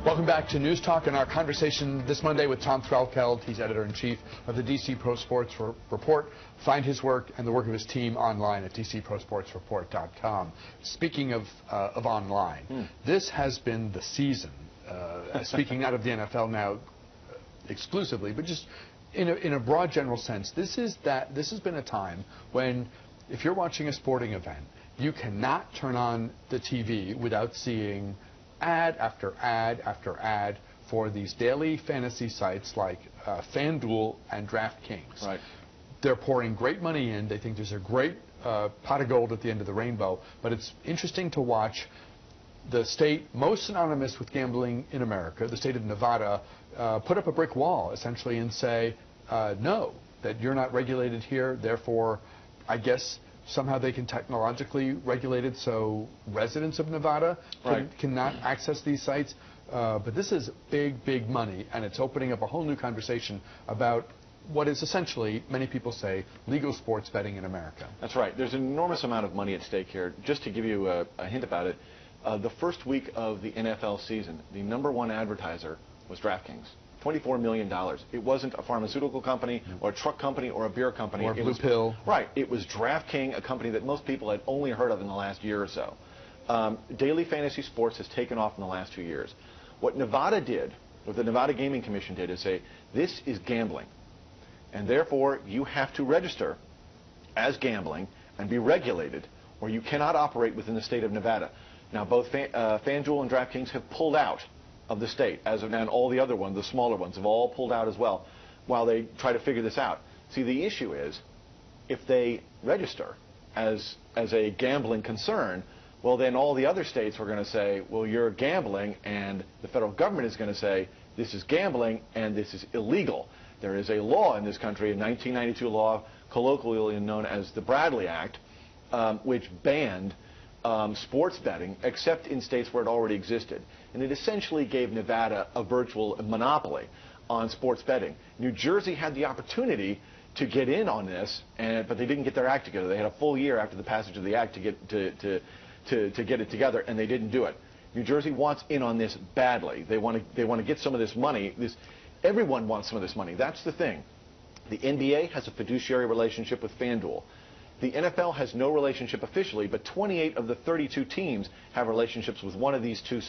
Welcome back to News Talk and our conversation this Monday with Tom Threlkeld. He's editor-in-chief of the DC Pro Sports Report. Find his work and the work of his team online at dcprosportsreport.com. Speaking of online, this has been the season, speaking not of the NFL now exclusively, but just in a broad general sense, this has been a time when if you're watching a sporting event, you cannot turn on the TV without seeing ad after ad after ad for these daily fantasy sites like FanDuel and DraftKings. Right. They're pouring great money in. They think there's a great pot of gold at the end of the rainbow. But it's interesting to watch the state most synonymous with gambling in America, the state of Nevada, put up a brick wall essentially and say, no, that you're not regulated here. Therefore, I guess somehow they can technologically regulate it so residents of Nevada cannot access these sites. But this is big, big money, and it's opening up a whole new conversation about what is essentially, many people say, legal sports betting in America. That's right. There's an enormous amount of money at stake here. Just to give you a hint about it, the first week of the NFL season, the #1 advertiser was DraftKings. $24 million. It wasn't a pharmaceutical company or a truck company or a beer company. Or a Blue Pill. Right. It was DraftKings, a company that most people had only heard of in the last year or so. Daily fantasy sports has taken off in the last 2 years. What Nevada did, what the Nevada Gaming Commission did, is say, this is gambling, and therefore you have to register as gambling and be regulated, or you cannot operate within the state of Nevada. Now, both FanDuel and DraftKings have pulled out of the state, as of now, and all the other ones, the smaller ones, have all pulled out as well, while they try to figure this out. See, the issue is, if they register as a gambling concern, well, then all the other states are going to say, well, you're gambling, and the federal government is going to say, this is gambling, and this is illegal. There is a law in this country, a 1992 law, colloquially known as the Bradley Act, which banned sports betting, except in states where it already existed. And it essentially gave Nevada a virtual monopoly on sports betting. New Jersey had the opportunity to get in on this, but they didn't get their act together. They had a full year after the passage of the act to get it together, and they didn't do it. New Jersey wants in on this badly. They want to get some of this money. Everyone wants some of this money. That's the thing. The NBA has a fiduciary relationship with FanDuel. The NFL has no relationship officially, but 28 of the 32 teams have relationships with one of these two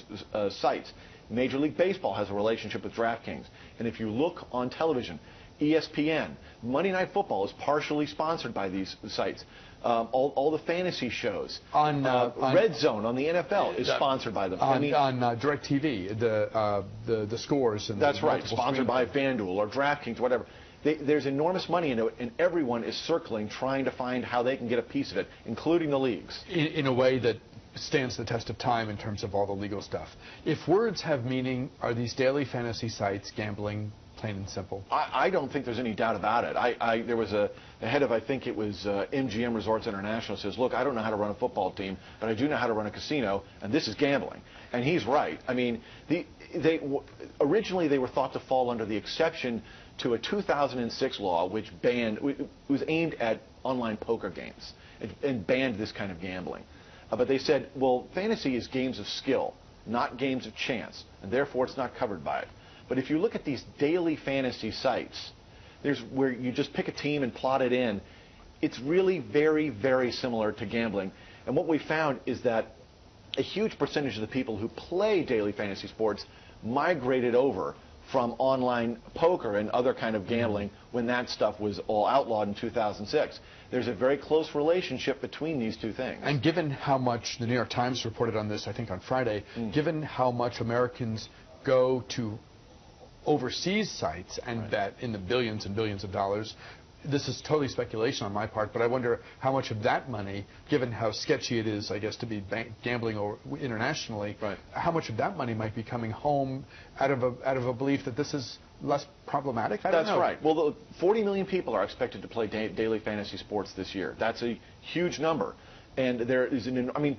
sites. Major League Baseball has a relationship with DraftKings. And if you look on television, ESPN, Monday Night Football is partially sponsored by these sites. All the fantasy shows. On Red Zone on the NFL is sponsored by them. On DirecTV, the scores. And that's right, sponsored by FanDuel or DraftKings, whatever. There's enormous money into it, and everyone is circling, trying to find how they can get a piece of it, including the leagues. In a way that stands the test of time in terms of all the legal stuff. If words have meaning, are these daily fantasy sites gambling, plain and simple? I don't think there's any doubt about it. There was a head of, I think it was MGM Resorts International, says, look, I don't know how to run a football team, but I do know how to run a casino, and this is gambling. And he's right. I mean, originally they were thought to fall under the exception to a 2006 law which was aimed at online poker games and banned this kind of gambling. But they said, well, fantasy is games of skill, not games of chance, and therefore it's not covered by it. But if you look at these daily fantasy sites, there's where you just pick a team and plot it in. It's really very, very similar to gambling. And what we found is that a huge percentage of the people who play daily fantasy sports migrated over from online poker and other kind of gambling when that stuff was all outlawed in 2006. There's a very close relationship between these two things. And given how much, the New York Times reported on this, I think on Friday, given how much Americans go to overseas sites and bet in the billions and billions of dollars, this is totally speculation on my part, but I wonder how much of that money, given how sketchy it is, I guess, to be gambling internationally, how much of that money might be coming home out of a belief that this is less problematic? I don't know. That's right. Well, 40 million people are expected to play daily fantasy sports this year. That's a huge number. And there is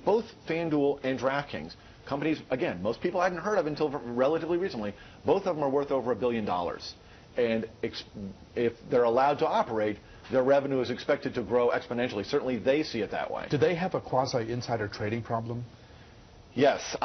both FanDuel and DraftKings, companies, again, most people hadn't heard of until relatively recently, both of them are worth over $1 billion. And if they're allowed to operate, their revenue is expected to grow exponentially. Certainly they see it that way. Do they have a quasi-insider trading problem? Yes,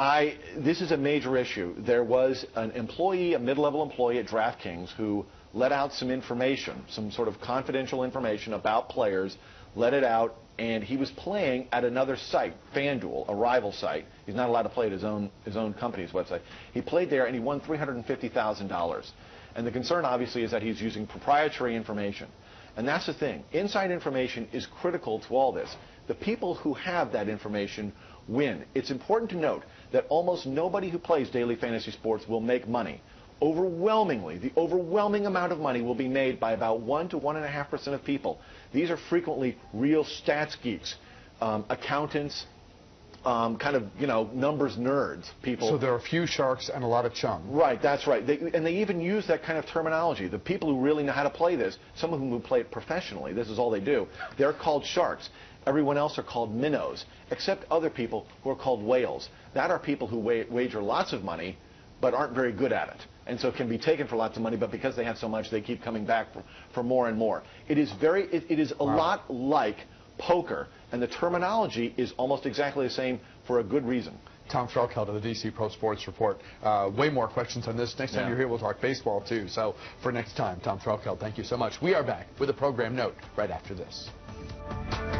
this is a major issue. There was an employee, a mid-level employee at DraftKings who let out some information, some sort of confidential information about players, let it out, and he was playing at another site, FanDuel, a rival site. He's not allowed to play at his own company's website. He played there and he won $350,000. And the concern obviously is that he's using proprietary information. And that's the thing. Inside information is critical to all this. The people who have that information win. It's important to note that almost nobody who plays daily fantasy sports will make money. Overwhelmingly, the overwhelming amount of money will be made by about 1 to 1.5% of people. These are frequently real stats geeks, accountants, kind of, numbers nerds, people. So there are a few sharks and a lot of chum. Right, that's right. And they even use that kind of terminology. The people who really know how to play this, some of them who play it professionally, this is all they do, they're called sharks. Everyone else are called minnows, except other people who are called whales. That are people who wager lots of money, but aren't very good at it. And so can be taken for lots of money, but because they have so much, they keep coming back for more and more. It is a lot like poker, and the terminology is almost exactly the same for a good reason. Tom Felkeld of the DC Pro Sports Report. Way more questions on this. Next time you're here, we'll talk baseball, too. So for next time, Tom Felkeld, thank you so much. We are back with a program note right after this.